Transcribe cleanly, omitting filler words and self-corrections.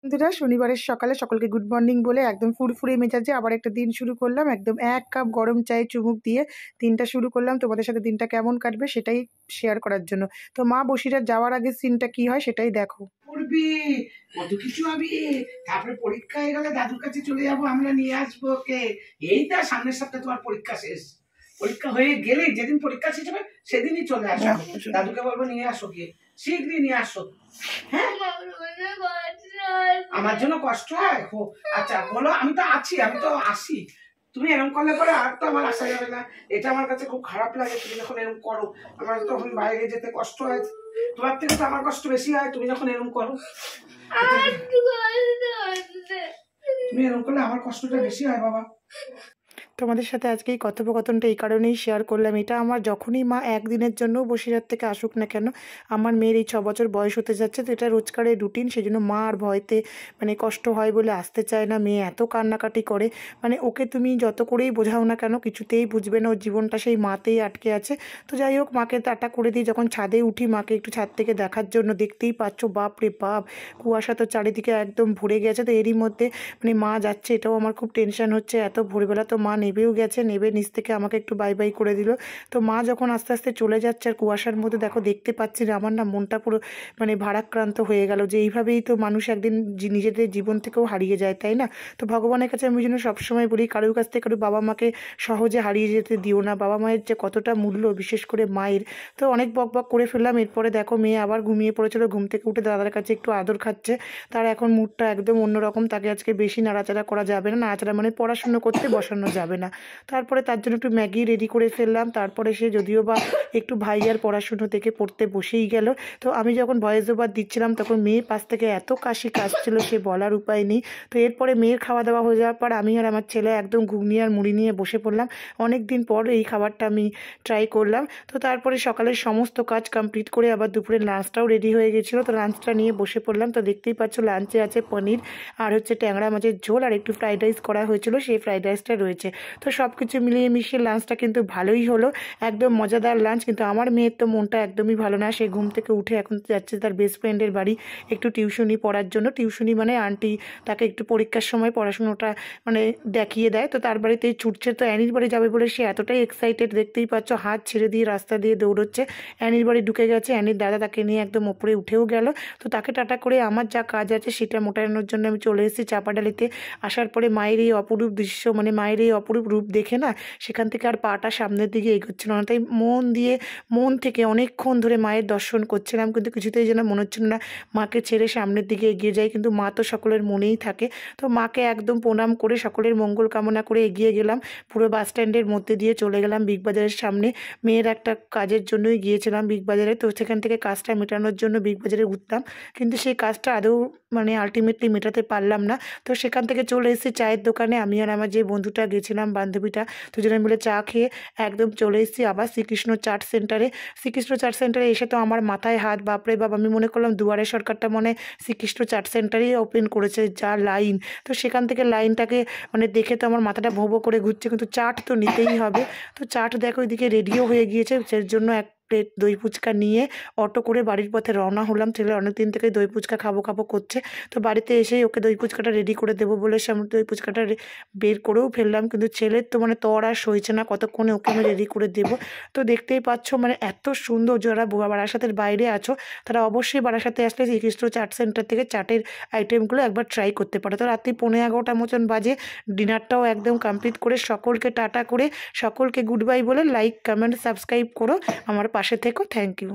বন্ধুরা, শনিবারের সকালে সকলকে গুড মর্নিং বলে একদম ফুরফুরে মেজাজে আবার একটা দিন শুরু করলাম। একদম 1 কাপ গরম চায়ে চুমুক দিয়ে দিনটা শুরু করলাম। তোমাদের সাথে দিনটা কেমন কাটবে সেটাই শেয়ার করার জন্য। তো মা বসিরহাট যাওয়ার আগে সিনটা কি হয় সেটাই দেখো। করবি কত কিছু আমি, তারপরে পরীক্ষা হয়ে গেলে দাদুর কাছে চলে যাবো, আমরা নিয়ে আসবো ওকে। এইটা সামনের সপ্তাহে তোমার পরীক্ষা শেষ, পরীক্ষা হয়ে গেলে যেদিন পরীক্ষা শেষ হবে সেদিনই চলে আসো। দাদুকে বলবো নিয়ে আসো, গিয়ে শীঘ্রই নিয়ে আসো। হ্যাঁ, আমার জন্য কষ্ট হয়। আচ্ছা বলো, আমি তো আছি, আমি তো আসি। তুমি এরকম করলে পরে আর তো আমার আসা যাবে না। এটা আমার কাছে খুব খারাপ লাগে, তুমি যখন এরকম করো। আমার তখন বাইরে যেতে কষ্ট হয়, তোমার থেকে তো আমার কষ্ট বেশি হয় তুমি যখন এরকম করো। তুমি এরকম করলে আমার কষ্টটা বেশি হয় বাবা। তোমাদের সাথে আজকে এই কথোপকথনটা এই কারণেই শেয়ার করলাম। এটা আমার যখনই মা একদিনের জন্য বসিরহাট থেকে আসুক না কেন, আমার মেয়ের এই 6 বছর বয়স হতে যাচ্ছে, তো এটা রোজকারের রুটিন। সেই জন্য মা আর ভয়তে মানে কষ্ট হয় বলে আসতে চায় না। মেয়ে এত কান্নাকাটি করে, মানে ওকে তুমি যত করেই বোঝাও না কেন কিছুতেই বুঝবে না। ওর জীবনটা সেই মাতেই আটকে আছে। তো যাই হোক, মাকে টাটা করে দিই। যখন ছাদে উঠি মাকে একটু ছাদ থেকে দেখার জন্য, দেখতেই পাচ্ছ বাপ রে বাপ, কুয়াশা তো চারিদিকে একদম ভরে গেছে। তো এরই মধ্যে মানে মা যাচ্ছে, এটাও আমার খুব টেনশন হচ্ছে। এত ভোরবেলা তো মা নেবেও গেছে, নেবে নিচ থেকে আমাকে একটু বাই বাই করে দিল। তো মা যখন আস্তে আস্তে চলে যাচ্ছে আর কুয়াশার মধ্যে দেখো দেখতে পাচ্ছি না, আমার না মনটা পুরো মানে ভারাক্রান্ত হয়ে গেল যে এইভাবেই তো মানুষ একদিন নিজেদের জীবন থেকেও হারিয়ে যায়, তাই না? তো ভগবানের কাছে আমি জন্য সবসময় বলি, কারোর কাছ থেকে কারো বাবা মাকে সহজে হারিয়ে যেতে দিও না। বাবা মায়ের যে কতটা মূল্য, বিশেষ করে মায়ের। তো অনেক বক বক করে ফেললাম। এরপরে দেখো মেয়ে আবার ঘুমিয়ে পড়েছিল, ঘুম থেকে উঠে দাদার কাছে একটু আদর খাচ্ছে। তার এখন মুডটা একদম অন্যরকম, তাকে আজকে বেশি নাড়াচাড়া করা যাবে না। নাড়াচাড়া মানে পড়াশুনো করতে বসানো যাবে না। তারপরে তার জন্য একটু ম্যাগি রেডি করে ফেললাম। তারপরে সে যদিও বা একটু ভাইয়ার পড়াশুনো থেকে পড়তে বসেই গেল। তো আমি যখন ভয়েস ওভার দিচ্ছিলাম তখন মেয়ে পাশ থেকে এত কাশছিল সে বলার উপায় নেই। তো এরপরে মেয়ের খাওয়া দাওয়া হয়ে যাওয়ার পর আমি আর আমার ছেলে একদম ঘুগনি আর মুড়ি নিয়ে বসে পড়লাম। অনেক দিন পর এই খাবারটা আমি ট্রাই করলাম। তো তারপরে সকালের সমস্ত কাজ কমপ্লিট করে আবার দুপুরের লাঞ্চটাও রেডি হয়ে গেছিলো। তো লাঞ্চটা নিয়ে বসে পড়লাম। তো দেখতেই পাচ্ছ লাঞ্চে আছে পনির আর হচ্ছে ট্যাংরা মাছের ঝোল আর একটু ফ্রাইড রাইস করা হয়েছিল, সেই ফ্রাইড রাইসটা রয়েছে। তো সব কিছু মিলিয়ে মিশিয়ে লাঞ্চটা কিন্তু ভালোই হলো, একদম মজাদার লাঞ্চ। কিন্তু আমার মেয়ের তো মনটা একদমই ভালো না। সে ঘুম থেকে উঠে এখন যাচ্ছে তার বেস্ট ফ্রেন্ডের বাড়ি একটু টিউশনি পড়ার জন্য। টিউশনি মানে আন্টি তাকে একটু পরীক্ষার সময় পড়াশুনোটা মানে দেখিয়ে দেয়, তো তার বাড়িতেই ছুটছে। তো অ্যানির বাড়ি যাবে বলে সে এতটাই এক্সাইটেড, দেখতেই পাচ্ছ হাত ছেড়ে দিয়ে রাস্তা দিয়ে দৌড়চ্ছে। অ্যানির বাড়ি ঢুকে গেছে, অ্যানির দাদা তাকে নিয়ে একদম ওপরে উঠেও গেল। তো তাকে টাটা করে আমার যা কাজ আছে সেটা মোটানোর জন্য আমি চলে এসেছি চাপাডালিতে। আসার পরে মায়ের এই অপরূপ দৃশ্য, মানে মায়ের এই অপরূপ রূপ দেখে না সেখান থেকে আর পাটা সামনের দিকে এগোচ্ছিল না। তাই মন থেকে অনেকক্ষণ ধরে মায়ের দর্শন করছিলাম, কিন্তু কিছুতেই যেন মনে হচ্ছিল না মাকে ছেড়ে সামনের দিকে এগিয়ে যায়। কিন্তু মা তো সকলের মনেই থাকে। তো মাকে একদম প্রণাম করে সকলের মঙ্গল কামনা করে এগিয়ে গেলাম। পুরো বাস স্ট্যান্ডের মধ্যে দিয়ে চলে গেলাম বিগ বাজারের সামনে। মেয়ের একটা কাজের জন্যই গিয়েছিলাম বিগ বাজারে। তো সেখান থেকে কাজটা মেটানোর জন্য বিগ বাজারে ঘুরতাম, কিন্তু সেই কাজটা আদৌ মানে আলটিমেটলি মেটাতে পারলাম না। তো সেখান থেকে চলে এসেছি চায়ের দোকানে। আমি আর আমার যে বন্ধুটা গেছিলাম, বান্ধবীটা, দুজনে মিলে চা খেয়ে একদম চলে এসেছি আবার শ্রীকৃষ্ণ চাট সেন্টারে। শ্রীকৃষ্ণ চাট সেন্টারে এসে তো আমার মাথায় হাত, বাপরে বাপ, আমি মনে করলাম দুয়ারে সরকারটা মনে শ্রীকৃষ্ণ চাট সেন্টারেই ওপেন করেছে, যা লাইন। তো সেখান থেকে লাইনটাকে মানে দেখে তো আমার মাথাটা ভোঁ ভোঁ করে ঘুরছে, কিন্তু চাট তো নিতেই হবে। তো চাট দেখো এদিকে রেডিও হয়ে গিয়েছে, সেই জন্য এক প্লেট দই ফুচকা নিয়ে অটো করে বাড়ির পথে রওনা হলাম। ছেলে অনেকদিন থেকে দই ফুচকা খাবো করছে। তো বাড়িতে এসেই ওকে দই ফুচকাটা রেডি করে দেবো বলে আমি দই ফুচকাটা বের করেও ফেললাম, কিন্তু ছেলের তো মানে তর আর সইছে না কতক্ষণে ওকে আমি রেডি করে দেবো। তো দেখতেই পাচ্ছ মানে এত সুন্দর, যারা বারাসাতের বাইরে আছো তারা অবশ্যই বারাসাতে আসলে শ্রীকৃষ্ণ চাট সেন্টার থেকে চাটের আইটেমগুলো একবার ট্রাই করতে পারো। তো রাত্রি 11:15 মতন বাজে, ডিনারটাও একদম কমপ্লিট করে সকলকে টাটা করে সকলকে গুড বাই বলে লাইক কমেন্ট সাবস্ক্রাইব করো, আমার পাশে থেকো। Thank you.